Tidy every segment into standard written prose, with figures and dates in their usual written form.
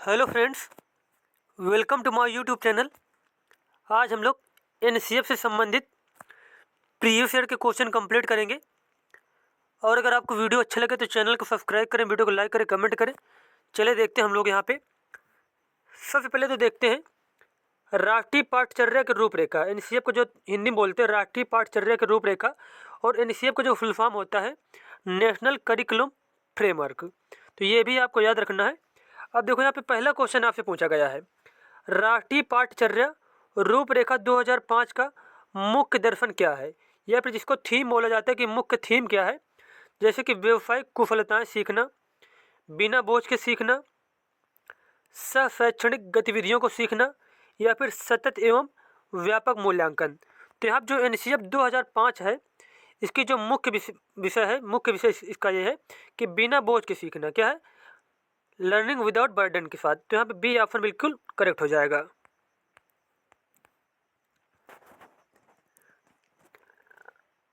Hello friends, welcome to my YouTube channel. आज हम लोग एनसीएफ से संबंधित प्रीवियस ईयर के क्वेश्चन कंप्लीट करेंगे। और अगर आपको वीडियो अच्छा लगे तो चैनल को सब्सक्राइब करें, वीडियो को लाइक करें, कमेंट करें। चले देखते हैं हम लोग यहाँ पे। सबसे पहले तो देखते हैं राष्ट्रीय पाठचर्या की रूपरेखा। एनसीएफ को जो हिंदी में बोलते हैं राष्ट्रीय पाठचर्या की रूपरेखा, और एनसीएफ का जो फुल फॉर्म होता है नेशनल करिकुलम फ्रेमवर्क। तो ये भी आपको याद रखना है। अब देखो यहाँ पे पहला क्वेश्चन आपसे पूछा गया है, राष्ट्रीय पाठचर्या रूपरेखा 2005 का मुख्य दर्शन क्या है, या फिर जिसको थीम बोला जाता है कि मुख्य थीम क्या है। जैसे कि व्यवसायिक कुशलताएं सीखना, बिना बोझ के सीखना, शैक्षणिक गतिविधियों को सीखना, या फिर सतत एवं व्यापक मूल्यांकन। तो यहाँ जो एनसीएफ 2005 है, इसकी जो मुख्य विषय है, मुख्य विषय इसका ये है कि बिना बोझ के सीखना क्या है, लर्निंग विदाउट बर्डन के साथ। तो यहाँ पे बी ऑप्शन बिल्कुल करेक्ट हो जाएगा।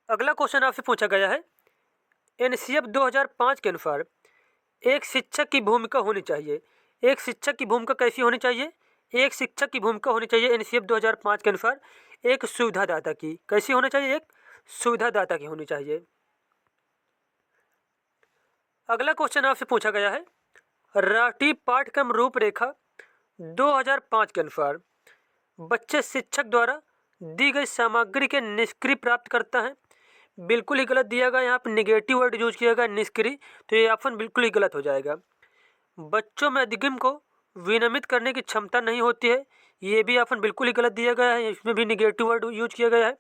अगला क्वेश्चन आपसे पूछा गया है, एनसीएफ 2005 के अनुसार एक शिक्षक की भूमिका होनी चाहिए। एक शिक्षक की भूमिका कैसी होनी चाहिए? एक शिक्षक की भूमिका होनी चाहिए एनसीएफ 2005 के अनुसार एक सुविधादाता की। कैसी होनी चाहिए? एक सुविधादाता की होनी चाहिए। अगला क्वेश्चन आपसे पूछा गया है, राष्ट्रीय पाठ्यक्रम रूपरेखा 2005 के अनुसार बच्चे शिक्षक द्वारा दी गई सामग्री के निष्क्रिय प्राप्त करता है। बिल्कुल ही गलत दिया गया, यहाँ पर निगेटिव वर्ड यूज किया गया निष्क्रिय, तो ये ऑप्शन बिल्कुल ही गलत हो जाएगा। बच्चों में अधिगम को विनियमित करने की क्षमता नहीं होती है, ये भी ऑप्शन बिल्कुल ही गलत दिया गया है, इसमें भी निगेटिव वर्ड यूज किया गया है।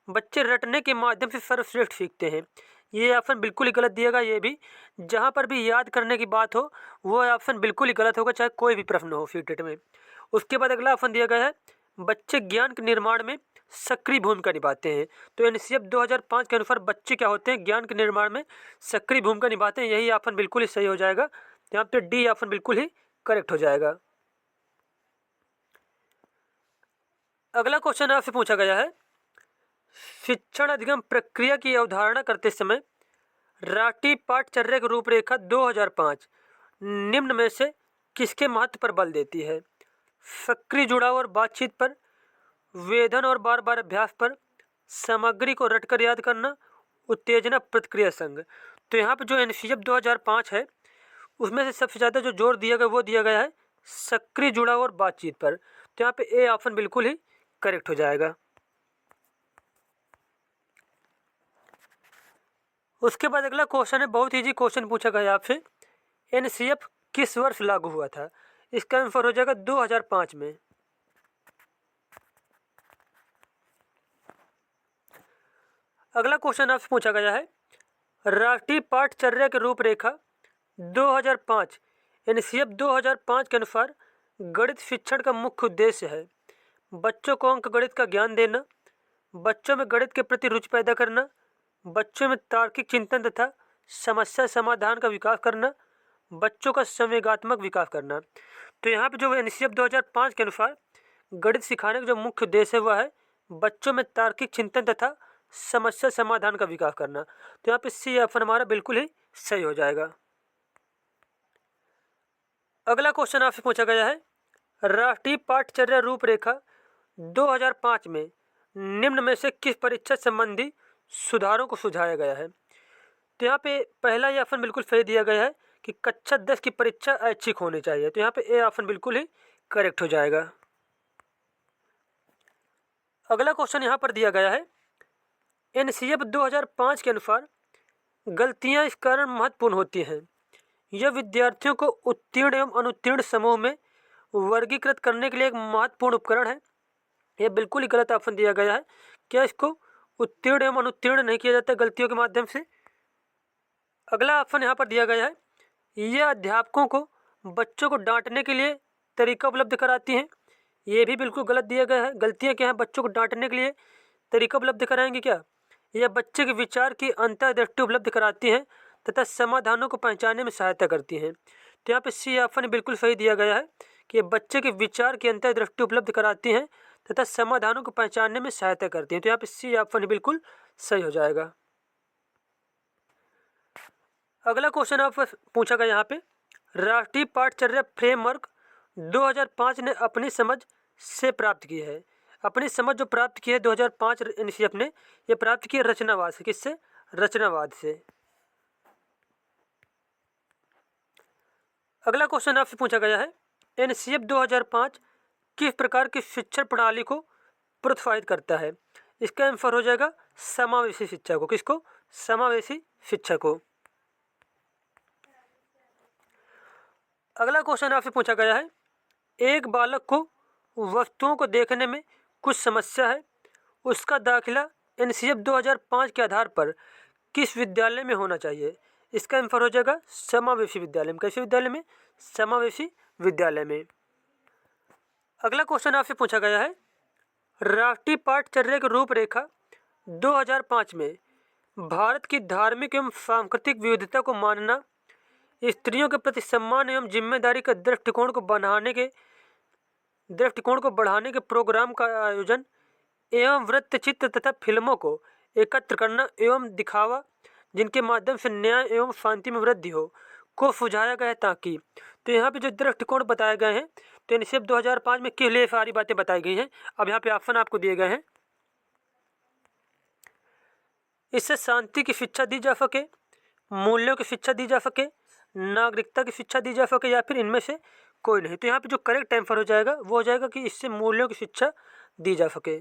बच्चे रटने के माध्यम से सर्वश्रेष्ठ सीखते हैं, ये ऑप्शन बिल्कुल ही गलत दिया गया। ये भी जहाँ पर भी याद करने की बात हो वो ऑप्शन बिल्कुल ही गलत होगा, चाहे कोई भी प्रश्न हो सीटेट में। उसके बाद अगला ऑप्शन दिया गया है, बच्चे ज्ञान के निर्माण में सक्रिय भूमिका निभाते हैं। तो एनसीएफ 2005 के अनुसार बच्चे क्या होते हैं? ज्ञान के निर्माण में सक्रिय भूमिका निभाते हैं। यही ऑप्शन बिल्कुल ही सही हो जाएगा। यहाँ पे डी ऑप्शन बिल्कुल ही करेक्ट हो जाएगा। अगला क्वेश्चन आपसे पूछा गया है, शिक्षण अधिगम प्रक्रिया की अवधारणा करते समय राष्ट्रीय पाठचर्या की रूपरेखा 2005 निम्न में से किसके महत्व पर बल देती है? सक्रिय जुड़ाव और बातचीत पर, वेधन और बार बार अभ्यास पर, सामग्री को रटकर याद करना, उत्तेजना प्रतिक्रिया संघ। तो यहाँ पे जो एनसीएफ 2005 है उसमें से सबसे ज़्यादा जो जोर दिया गया वो दिया गया है सक्रिय जुड़ाव और बातचीत पर। तो यहाँ पे ए ऑप्शन बिल्कुल ही करेक्ट हो जाएगा। उसके बाद अगला क्वेश्चन है, बहुत इजी क्वेश्चन पूछा गया आपसे, एनसीएफ किस वर्ष लागू हुआ था? इसका आंसर हो जाएगा 2005 में। अगला क्वेश्चन आपसे पूछा गया है, राष्ट्रीय पाठचर्या की रूपरेखा 2005 एनसीएफ 2005 के अनुसार गणित शिक्षण का मुख्य उद्देश्य है बच्चों को अंक गणित का ज्ञान देना, बच्चों में गणित के प्रति रुचि पैदा करना, बच्चों में तार्किक चिंतन तथा समस्या समाधान का विकास करना, बच्चों का संवेगात्मक विकास करना। तो यहाँ पे जो एनसीएफ 2005 के अनुसार गणित सिखाने का जो मुख्य उद्देश्य है वह है बच्चों में तार्किक चिंतन तथा समस्या समाधान का विकास करना। तो यहाँ पे सी ऑप्शन हमारा बिल्कुल ही सही हो जाएगा। अगला क्वेश्चन आपसे पूछा गया है, राष्ट्रीय पाठचर्या रूपरेखा 2005 में निम्न में से किस परीक्षा संबंधी सुधारों को सुझाया गया है? तो यहाँ पे पहला ये ऑप्शन बिल्कुल सही दिया गया है कि कक्षा 10 की परीक्षा ऐच्छिक होनी चाहिए। तो यहाँ पे ए ऑप्शन बिल्कुल ही करेक्ट हो जाएगा। अगला क्वेश्चन यहाँ पर दिया गया है, एनसीएफ 2005 के अनुसार गलतियाँ इस कारण महत्वपूर्ण होती हैं, यह विद्यार्थियों को उत्तीर्ण एवं अनुत्तीर्ण समूह में वर्गीकृत करने के लिए एक महत्वपूर्ण उपकरण है। यह बिल्कुल ही गलत ऑप्शन दिया गया है। क्या इसको उत्तीर्ण एवं अनुत्तीर्ण नहीं किया जाता गलतियों के माध्यम से? अगला ऑप्शन यहाँ पर दिया गया है, यह अध्यापकों को बच्चों को डांटने के लिए तरीका उपलब्ध कराती हैं। ये भी बिल्कुल गलत दिया गया है। गलतियाँ क्या हैं? बच्चों को डांटने के लिए तरीका उपलब्ध कराएंगे क्या? यह बच्चे के विचार की अंतर्दृष्टि उपलब्ध कराती हैं तथा समाधानों को पहचानने में सहायता करती हैं। तो यहाँ पे सी ऑप्शन बिल्कुल सही दिया गया है कि बच्चे के विचार की अंतर्दृष्टि उपलब्ध कराती हैं तथा समाधानों को पहचानने में सहायता करती हैं। तो यहाँ पे सी ऑप्शन बिल्कुल सही हो जाएगा। अगला क्वेश्चन आप पूछा गया यहाँ पे, राष्ट्रीय पाठचर्या फ्रेमवर्क 2005 ने अपनी समझ से प्राप्त की है। अपनी समझ जो प्राप्त की है 2005 एनसीएफ ने, ये प्राप्त की है रचनावाद से। किससे? रचनावाद से। अगला क्वेश्चन आपसे पूछा गया है, एनसीएफ 2005 किस प्रकार की शिक्षण प्रणाली को प्रोत्साहित करता है? इसका आंसर हो जाएगा समावेशी शिक्षा को। किसको? समावेशी शिक्षा को। अगला क्वेश्चन आपसे पूछा गया है, एक बालक को वस्तुओं को देखने में कुछ समस्या है, उसका दाखिला एनसीएफ 2005 के आधार पर किस विद्यालय में होना चाहिए? इसका आंसर हो जाएगा समावेशी विद्यालय में। कैसे विद्यालय में? समावेशी विद्यालय में। अगला क्वेश्चन आपसे पूछा गया है, राष्ट्रीय पाठ्यचर्या की रूपरेखा 2005 में भारत की धार्मिक एवं सांस्कृतिक विविधता को मानना, स्त्रियों के प्रति सम्मान एवं जिम्मेदारी के दृष्टिकोण को बढ़ाने के प्रोग्राम का आयोजन एवं वृत्तचित्र तथा फिल्मों को एकत्र करना एवं दिखावा जिनके माध्यम से न्याय एवं शांति में वृद्धि हो को सुझाया गया है। ताकि तो यहाँ पे जो दृष्टिकोण बताए गए हैं, तो एनसीएफ 2005 में किस लिए सारी बातें बताई गई हैं। अब यहाँ पे ऑप्शन आपको दिए गए हैं। इससे शांति की शिक्षा दी जा सके, मूल्यों की शिक्षा दी जा सके, नागरिकता की शिक्षा दी जा सके, या फिर इनमें से कोई नहीं। तो यहाँ पे जो करेक्ट आंसर हो जाएगा वो हो जाएगा कि इससे मूल्यों की शिक्षा दी जा सके।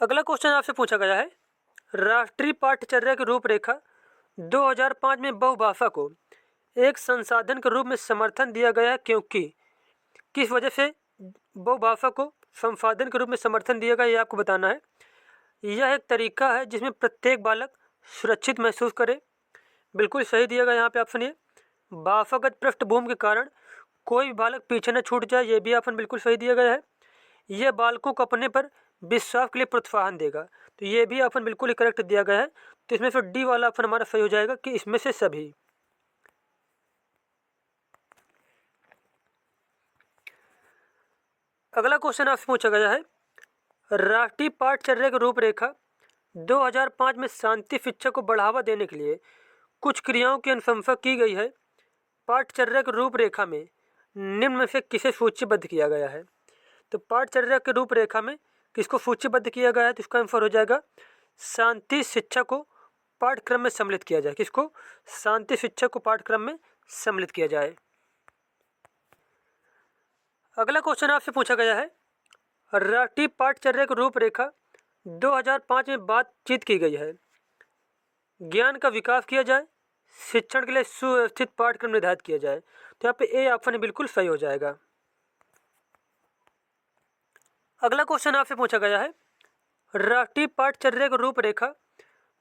अगला क्वेश्चन आपसे पूछा गया है, राष्ट्रीय पाठ्यचर्या की रूपरेखा 2005 में बहुभाषा को एक संसाधन के रूप में समर्थन दिया गया है, क्योंकि किस वजह से बहुभाषा को संसाधन के रूप में समर्थन दिया गया, ये आपको बताना है। यह एक तरीका है जिसमें प्रत्येक बालक सुरक्षित महसूस करे। बिल्कुल सही दिया गया यहाँ पे ऑप्शन ये। भाषागत पृष्ठभूमि के कारण कोई भी बालक पीछे न छूट जाए, ये भी ऑप्शन बिल्कुल सही दिया गया है। यह बालकों को अपने पर विश्वास के लिए प्रोत्साहन देगा, तो ये भी ऑप्शन बिल्कुल ही करेक्ट दिया गया है। तो इसमें से डी वाला ऑप्शन हमारा सही हो जाएगा कि इसमें से सभी। अगला क्वेश्चन आपसे पूछा गया है, राष्ट्रीय पाठ्यचर्या की रूपरेखा 2005 में शांति शिक्षा को बढ़ावा देने के लिए कुछ क्रियाओं की अनुशंसा की गई है। पाठ्यचर्या की रूपरेखा में निम्न में से किसे सूचीबद्ध किया गया है? तो पाठ्यचर्या की रूपरेखा में किसको सूचीबद्ध किया गया है? तो इसका आंसर हो जाएगा शांति शिक्षा को पाठ्यक्रम में सम्मिलित किया जाए। किसको? शांति शिक्षा को पाठ्यक्रम में सम्मिलित किया जाए। अगला क्वेश्चन आपसे पूछा गया है, राष्ट्रीय पाठ्यचर्या की रूपरेखा 2005 में बातचीत की गई है, ज्ञान का विकास किया जाए, शिक्षण के लिए सुव्यवस्थित पाठ्यक्रम निर्धारित किया जाए। तो यहाँ पे ए ऑप्शन बिल्कुल सही हो जाएगा। अगला क्वेश्चन आपसे पूछा गया है, राष्ट्रीय पाठ्यचर्या की रूपरेखा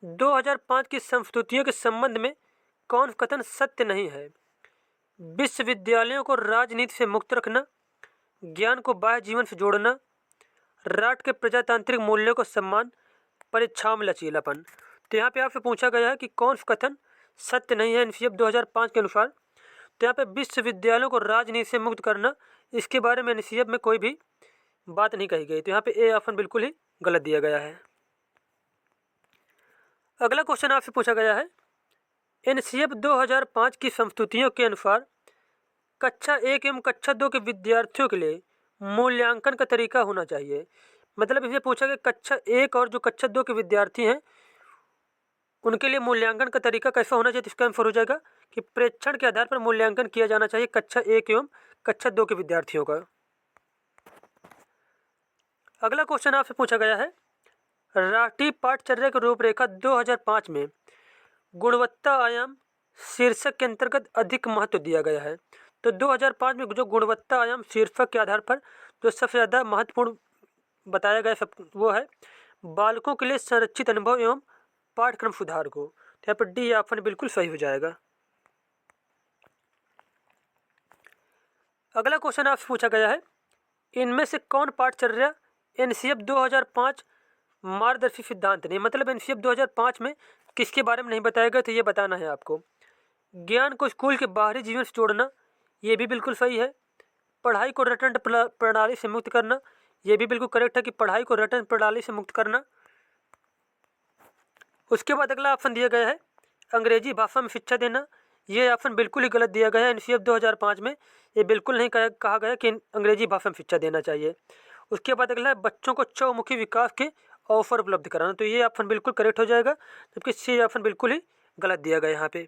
2005 की संस्तुतियों के संबंध में कौन कथन सत्य नहीं है? विश्वविद्यालयों को राजनीति से मुक्त रखना, ज्ञान को बाह्य जीवन से जोड़ना, राष्ट्र के प्रजातांत्रिक मूल्यों को सम्मान, परीक्षाओं में लचीलापन। तो यहाँ पे आपसे पूछा गया है कि कौन सा कथन सत्य नहीं है एनसीएफ 2005 के अनुसार। तो यहाँ पे विश्वविद्यालयों को राजनीति से मुक्त करना, इसके बारे में एनसीएफ में कोई भी बात नहीं कही गई। तो यहाँ पे ए ऑप्शन बिल्कुल ही गलत दिया गया है। अगला क्वेश्चन आपसे पूछा गया है, एनसीएफ 2005 की संस्तुतियों के अनुसार कक्षा 1 एवं कक्षा 2 के विद्यार्थियों के लिए मूल्यांकन का तरीका होना चाहिए। मतलब इसे पूछा गया कक्षा 1 और जो कक्षा 2 के विद्यार्थी हैं उनके लिए मूल्यांकन का तरीका कैसा होना चाहिए। इसका आंसर हो जाएगा कि प्रेक्षण के आधार पर मूल्यांकन किया जाना चाहिए कक्षा 1 एवं कक्षा 2 के विद्यार्थियों का। अगला क्वेश्चन आपसे पूछा गया है, राष्ट्रीय पाठ्यचर्या की रूपरेखा 2005 में गुणवत्ता आयाम शीर्षक के अंतर्गत अधिक महत्व दिया गया है। तो 2005 में जो गुणवत्ता आयाम शीर्षक के आधार पर जो सबसे ज़्यादा महत्वपूर्ण बताया गया सब वो है बालकों के लिए संरक्षित अनुभव एवं पाठ्यक्रम सुधार को। तो यहाँ पर डी ऑप्शन बिल्कुल सही हो जाएगा। अगला क्वेश्चन आपसे पूछा गया है, इनमें से कौन पाठ्यचर्या एनसीएफ 2005 मार्गदर्शी सिद्धांत नहीं। मतलब एनसीएफ 2005 में किसके बारे में नहीं बताया गया, तो ये बताना है आपको। ज्ञान को स्कूल के बाहरी जीवन से जोड़ना, ये भी बिल्कुल सही है। पढ़ाई को रटन प्रणाली से मुक्त करना, ये भी बिल्कुल करेक्ट है कि पढ़ाई को रटन प्रणाली से मुक्त करना। उसके बाद अगला ऑप्शन दिया गया है, अंग्रेजी भाषा में शिक्षा देना, ये ऑप्शन बिल्कुल ही गलत दिया गया है। एनसीएफ 2005 में ये बिल्कुल नहीं कहा गया कि अंग्रेजी भाषा में शिक्षा देना चाहिए। उसके बाद अगला है बच्चों को चौमुखी विकास के अवसर उपलब्ध कराना, तो ये ऑप्शन बिल्कुल करेक्ट हो जाएगा, जबकि सी ऑप्शन बिल्कुल ही गलत दिया गया यहाँ पे।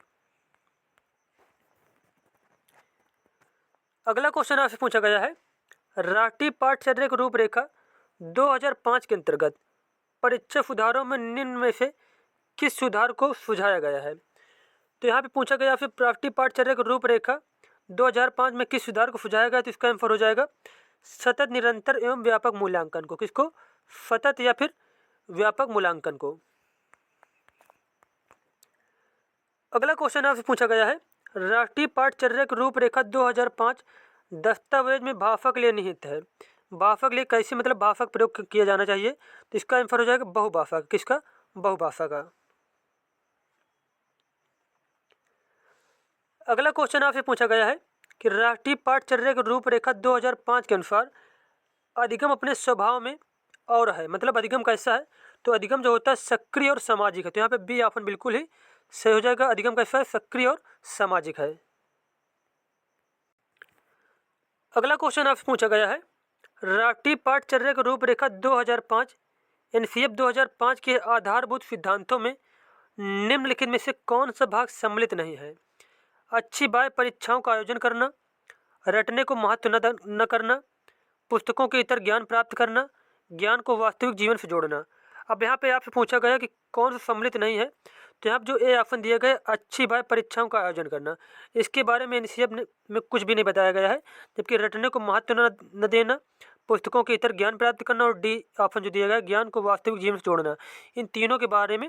अगला क्वेश्चन आपसे पूछा गया है, राष्ट्रीय पाठ्यचर्या की रूपरेखा 2005 के अंतर्गत परीक्षा सुधारों में निम्न में से किस सुधार को सुझाया गया है। तो यहाँ पे पूछा गया आपसे राष्ट्रीय पाठ्यचर्या की रूपरेखा 2005 में किस सुधार को सुझाया गया, तो इसका आंसर हो जाएगा सतत, निरंतर एवं व्यापक मूल्यांकन को। किसको? सतत या फिर व्यापक मूल्यांकन को। अगला क्वेश्चन आपसे पूछा गया है, राष्ट्रीय पाठ्यचर्या की रूपरेखा 2005 दस्तावेज में भाषा के लिए निहित है। भाषा के लिए कैसे, मतलब भाषा का प्रयोग किया जाना चाहिए, तो इसका आंसर हो जाएगा बहुभाषा। किसका? बहुभाषा का। अगला क्वेश्चन आपसे पूछा गया है कि राष्ट्रीय पाठ्यचर्या की रूपरेखा 2005 के अनुसार अधिगम अपने स्वभाव में और है, मतलब अधिगम कैसा है, तो अधिगम जो होता है सक्रिय और सामाजिक है। तो यहाँ पे बी ऑप्शन बिल्कुल ही सही हो जाएगा, अधिगम कैसा है, सक्रिय और सामाजिक है। अगला क्वेश्चन आपसे पूछा गया है, राष्ट्रीय पाठ्यचर्या की रूपरेखा 2005 एनसीएफ 2005 के आधारभूत सिद्धांतों में निम्नलिखित में से कौन सा भाग सम्मिलित नहीं है। अच्छी बाह्य परीक्षाओं का आयोजन करना, रटने को महत्व न करना, पुस्तकों के इतर ज्ञान प्राप्त करना, ज्ञान को वास्तविक जीवन से जोड़ना। अब यहाँ पे आपसे पूछा गया कि कौन सा सम्मिलित नहीं है, तो यहाँ जो ए ऑप्शन दिया गया अच्छी बाह्य परीक्षाओं का आयोजन करना, इसके बारे में एनसीएफ में कुछ भी नहीं बताया गया है। जबकि रटने को महत्व न देना, पुस्तकों के इतर ज्ञान प्राप्त करना और डी ऑप्शन जो दिया गया ज्ञान को वास्तविक जीवन से जोड़ना, इन तीनों के बारे में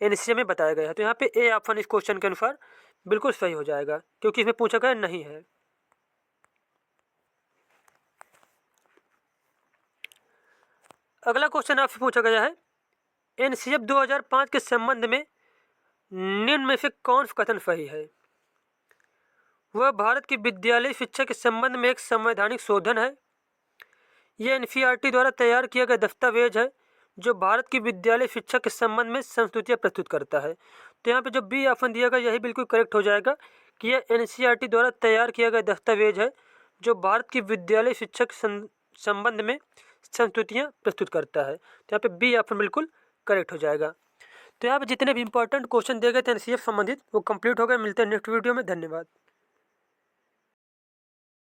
एनसीएफ में बताया गया है। तो यहाँ पे ए ऑप्शन इस क्वेश्चन के अनुसार बिल्कुल सही हो जाएगा, क्योंकि इसमें पूछा गया नहीं है। अगला क्वेश्चन आपसे पूछा गया है, एनसीएफ 2005 के संबंध में निम्न में से कौन सा कथन सही है। वह भारत की विद्यालय शिक्षा के संबंध में एक संवैधानिक शोधन है। यह एनसीईआरटी द्वारा तैयार किया गया दस्तावेज है जो भारत की विद्यालय शिक्षा के संबंध में संस्तुतियाँ प्रस्तुत करता है। तो यहाँ पे जो बी ऑप्शन दिया गया यही बिल्कुल करेक्ट हो जाएगा कि यह एनसीईआरटी द्वारा तैयार किया गया दस्तावेज है जो भारत की विद्यालय शिक्षा के संबंध में संस्तुतियाँ प्रस्तुत करता है। तो यहाँ पे बी ऑप्शन बिल्कुल करेक्ट हो जाएगा। तो यहाँ पे जितने भी इंपॉर्टेंट क्वेश्चन दिए गए थे एनसीएफ संबंधित वो कंप्लीट हो गए। मिलते हैं नेक्स्ट वीडियो में। धन्यवाद।